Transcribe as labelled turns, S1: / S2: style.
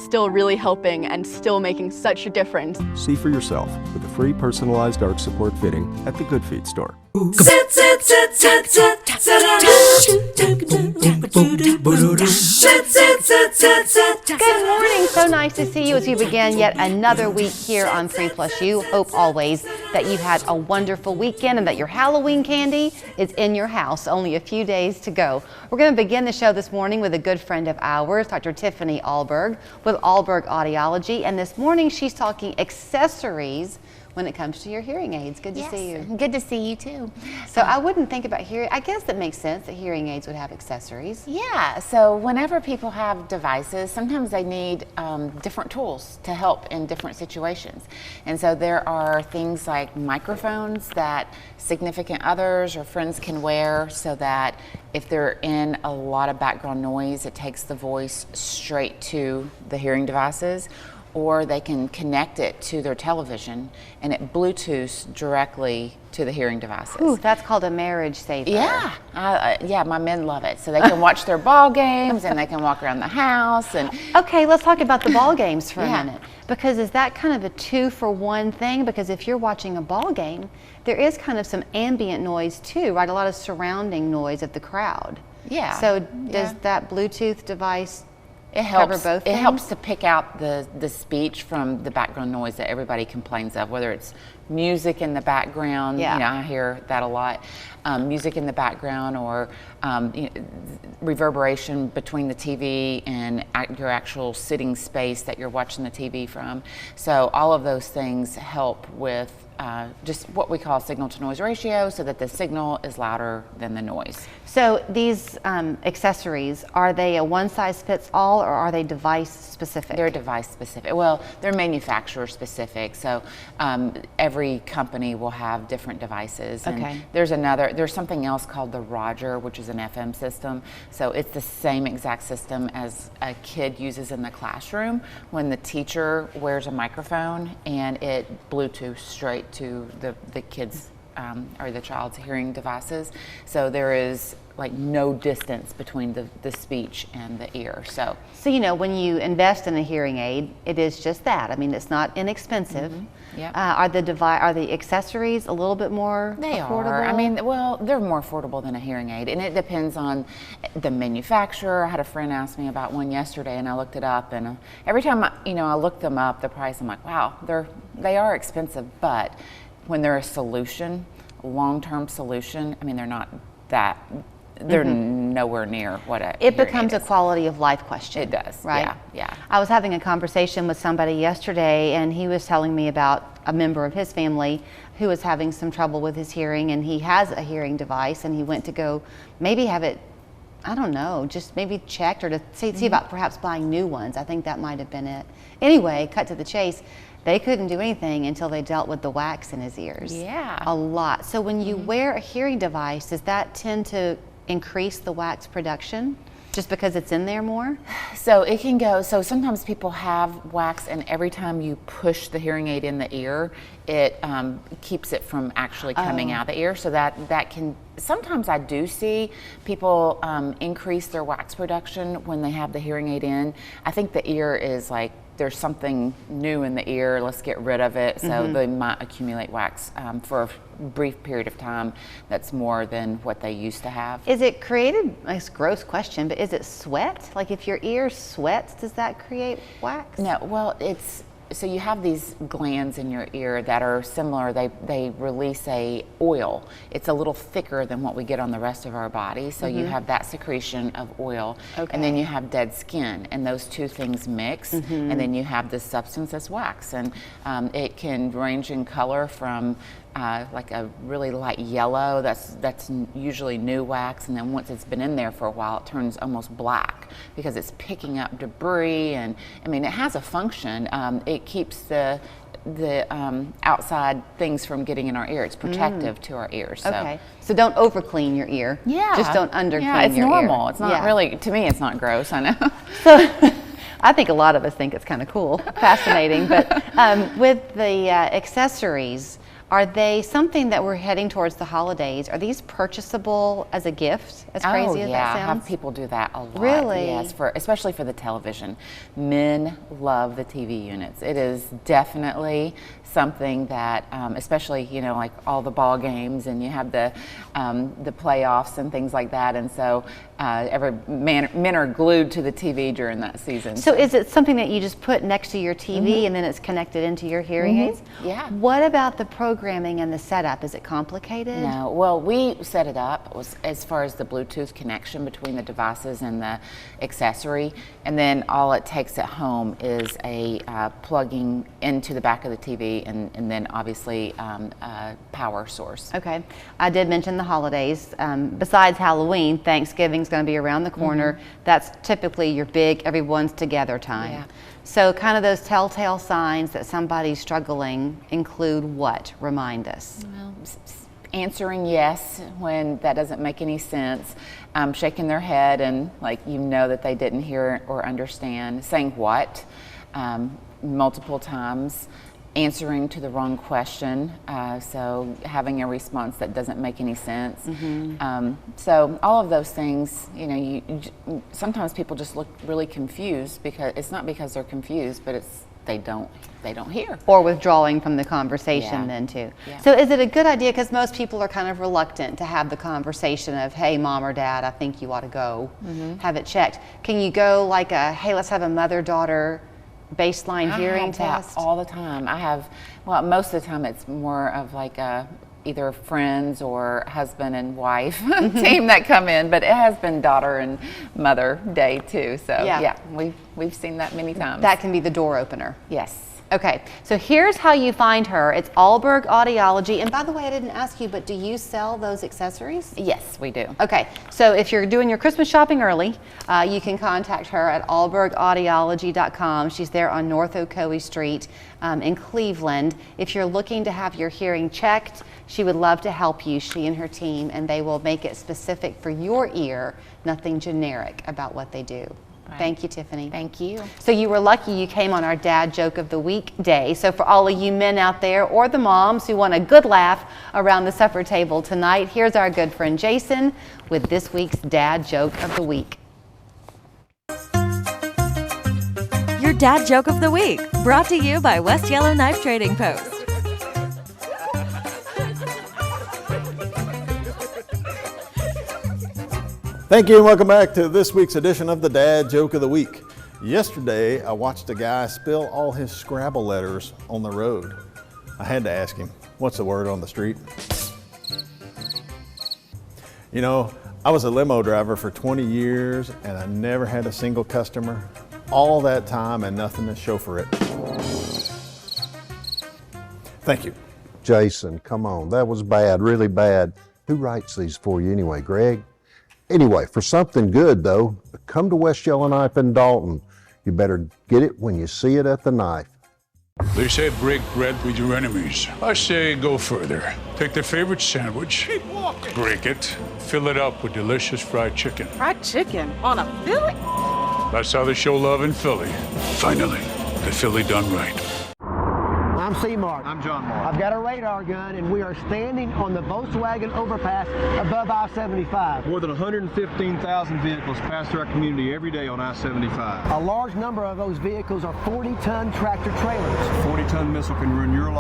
S1: still really helping and still making such a difference.
S2: See for yourself with a free personalized arch support fitting at the Good Feet store.
S3: Good morning. So nice to see you as we begin yet another week here on 3+U. Hope always that you've had a wonderful weekend and that your Halloween candy is in your house. Only a few days to go. We're going to begin the show this morning with a good friend of ours, Dr. Tiffany Ahlberg with Ahlberg Audiology. And this morning she's talking accessories when it comes to your hearing aids. Good to see you.
S4: Good to see you too.
S3: So I wouldn't think about hearing, I guess that makes sense that hearing aids would have accessories.
S4: Yeah, so whenever people have devices, sometimes they need different tools to help in different situations. And so there are things like microphones that significant others or friends can wear so that if they're in a lot of background noise, it takes the voice straight to the hearing devices. Or they can connect it to their television and it Bluetooths directly to the hearing devices.
S3: Ooh, that's called a marriage saver.
S4: Yeah, yeah, my men love it. So they can watch their ball games and they can walk around the house. And
S3: okay, let's talk about the ball games for a minute. Because is that kind of a 2-for-1 thing? Because if you're watching a ball game, there is kind of some ambient noise too, right? A lot of surrounding noise of the crowd.
S4: Yeah.
S3: So does that Bluetooth device
S4: It helps.
S3: cover both
S4: It
S3: things?
S4: helps to pick out the speech from the background noise that everybody complains of, whether it's music in the background.
S3: Yeah.
S4: You know, I hear that a lot. Music in the background, or reverberation between the TV and your actual sitting space that you're watching the TV from. So all of those things help with just what we call signal-to-noise ratio, so that the signal is louder than the noise.
S3: So these accessories, are they a one-size-fits-all or are they device-specific?
S4: They're device-specific. Well, they're manufacturer-specific, so every company will have different devices. And
S3: Okay.
S4: there's something else called the Roger, which is an FM system. So it's the same exact system as a kid uses in the classroom when the teacher wears a microphone and it Bluetooths straight to the kids' or the child's hearing devices. So there is like no distance between the speech and the ear. So
S3: you know, when you invest in a hearing aid, it is just that. I mean, it's not inexpensive.
S4: Yep.
S3: Are the accessories a little bit more affordable?
S4: Are. I mean, well, they're more affordable than a hearing aid, and it depends on the manufacturer. I had a friend ask me about one yesterday, and I looked it up, and every time I look them up, the price, I'm like, wow, they are expensive, but when they're a solution, a long-term solution, I mean, they're not that. They're nowhere near what
S3: it becomes a quality of life question.
S4: It does,
S3: right?
S4: Yeah.
S3: I was having a conversation with somebody yesterday, and he was telling me about a member of his family who was having some trouble with his hearing, and he has a hearing device, and he went to go maybe have it, I don't know, just maybe checked or to see about perhaps buying new ones. I think that might have been it. Anyway, cut to the chase. They couldn't do anything until they dealt with the wax in his ears.
S4: Yeah.
S3: A lot. So when you wear a hearing device, does that tend to increase the wax production just because it's in there more?
S4: So it can go, so sometimes people have wax, and every time you push the hearing aid in the ear, it keeps it from actually coming out the ear. So that can, sometimes I do see people increase their wax production when they have the hearing aid in. I think the ear is like, there's something new in the ear, let's get rid of it. So they might accumulate wax for a brief period of time that's more than what they used to have.
S3: Is it created, it's a gross question, but is it sweat? Like if your ear sweats, does that create wax?
S4: No, well, so you have these glands in your ear that are similar. They release a oil. It's a little thicker than what we get on the rest of our body. So you have that secretion of oil, and then you have dead skin, and those two things mix, and then you have this substance that's wax, and it can range in color from like a really light yellow, that's usually new wax, and then once it's been in there for a while, it turns almost black because it's picking up debris. And I mean, it has a function. It keeps the outside things from getting in our ear. It's protective to our ears. So.
S3: Okay, so don't over clean your ear.
S4: Yeah,
S3: just don't under clean
S4: it's
S3: your
S4: normal.
S3: ear.
S4: It's not really, to me, it's not gross. I know.
S3: So I think a lot of us think it's kind of cool, fascinating. But with the accessories, Are they something that we're heading towards the holidays? Are these purchasable as a gift? As crazy as that
S4: I have
S3: sounds?
S4: people do that a lot.
S3: Really?
S4: Yes, especially for the television. Men love the TV units. It is definitely something that, especially, you know, like all the ball games, and you have the playoffs and things like that, and so men are glued to the TV during that season.
S3: So is it something that you just put next to your TV and then it's connected into your hearing aids?
S4: Yeah.
S3: What about the programming and the setup? Is it complicated?
S4: No. Well, we set it up as far as the Bluetooth connection between the devices and the accessory, and then all it takes at home is a plugging into the back of the TV, and then obviously a power source.
S3: Okay. I did mention the holidays. Besides Halloween, Thanksgiving's going to be around the corner. That's typically your big everyone's together time.
S4: Yeah.
S3: So kind of those telltale signs that somebody's struggling include what? Remind us.
S4: Well, answering yes when that doesn't make any sense, shaking their head and like you know that they didn't hear or understand, saying what multiple times, answering to the wrong question, so having a response that doesn't make any sense. So all of those things, you know, sometimes people just look really confused because it's not because they're confused, but it's they don't hear.
S3: Or withdrawing from the conversation
S4: Yeah.
S3: then too.
S4: Yeah.
S3: So is it a good idea, because most people are kind of reluctant to have the conversation of, hey, mom or dad, I think you ought to go have it checked. Can you go like a, hey, let's have a mother-daughter baseline hearing
S4: I have that
S3: test?
S4: all the time. Well, most of the time it's more of like either friends or husband and wife team that come in, but it has been daughter and mother day too. So yeah, we've seen that many times.
S3: That can be the door opener.
S4: Yes.
S3: Okay, so here's how you find her. It's Ahlberg Audiology. And by the way, I didn't ask you, but do you sell those accessories?
S4: Yes, we do.
S3: Okay, so if you're doing your Christmas shopping early, you can contact her at ahlbergaudiology.com. She's there on North Ocoee Street in Cleveland. If you're looking to have your hearing checked, she would love to help you, she and her team, and they will make it specific for your ear, nothing generic about what they do.
S4: Right.
S3: Thank you, Tiffany.
S4: Thank you.
S3: So you were lucky you came on our Dad Joke of the Week day. So for all of you men out there or the moms who want a good laugh around the supper table tonight, here's our good friend Jason with this week's Dad Joke of the Week.
S5: Your Dad Joke of the Week, brought to you by West Yellow Knife Trading Post.
S6: Thank you and welcome back to this week's edition of the Dad Joke of the Week. Yesterday, I watched a guy spill all his Scrabble letters on the road. I had to ask him, what's the word on the street? You know, I was a limo driver for 20 years and I never had a single customer. All that time and nothing to show for it. Thank you.
S7: Jason, come on, that was bad, really bad. Who writes these for you anyway, Greg? Anyway, for something good though, come to West Yellow Knife in Dalton. You better get it when you see it at the knife.
S8: They say break bread with your enemies. I say go further. Take their favorite sandwich, break it, fill it up with delicious fried chicken.
S9: Fried chicken on a Philly?
S8: That's how they show love in Philly. Finally, the Philly done right.
S10: I'm C-Mark.
S11: I'm John Mark.
S10: I've got a radar gun, and we are standing on the Volkswagen overpass above I-75.
S11: More than 115,000 vehicles pass through our community every day on I-75.
S10: A large number of those vehicles are 40-ton tractor trailers.
S11: A 40-ton missile can ruin your life.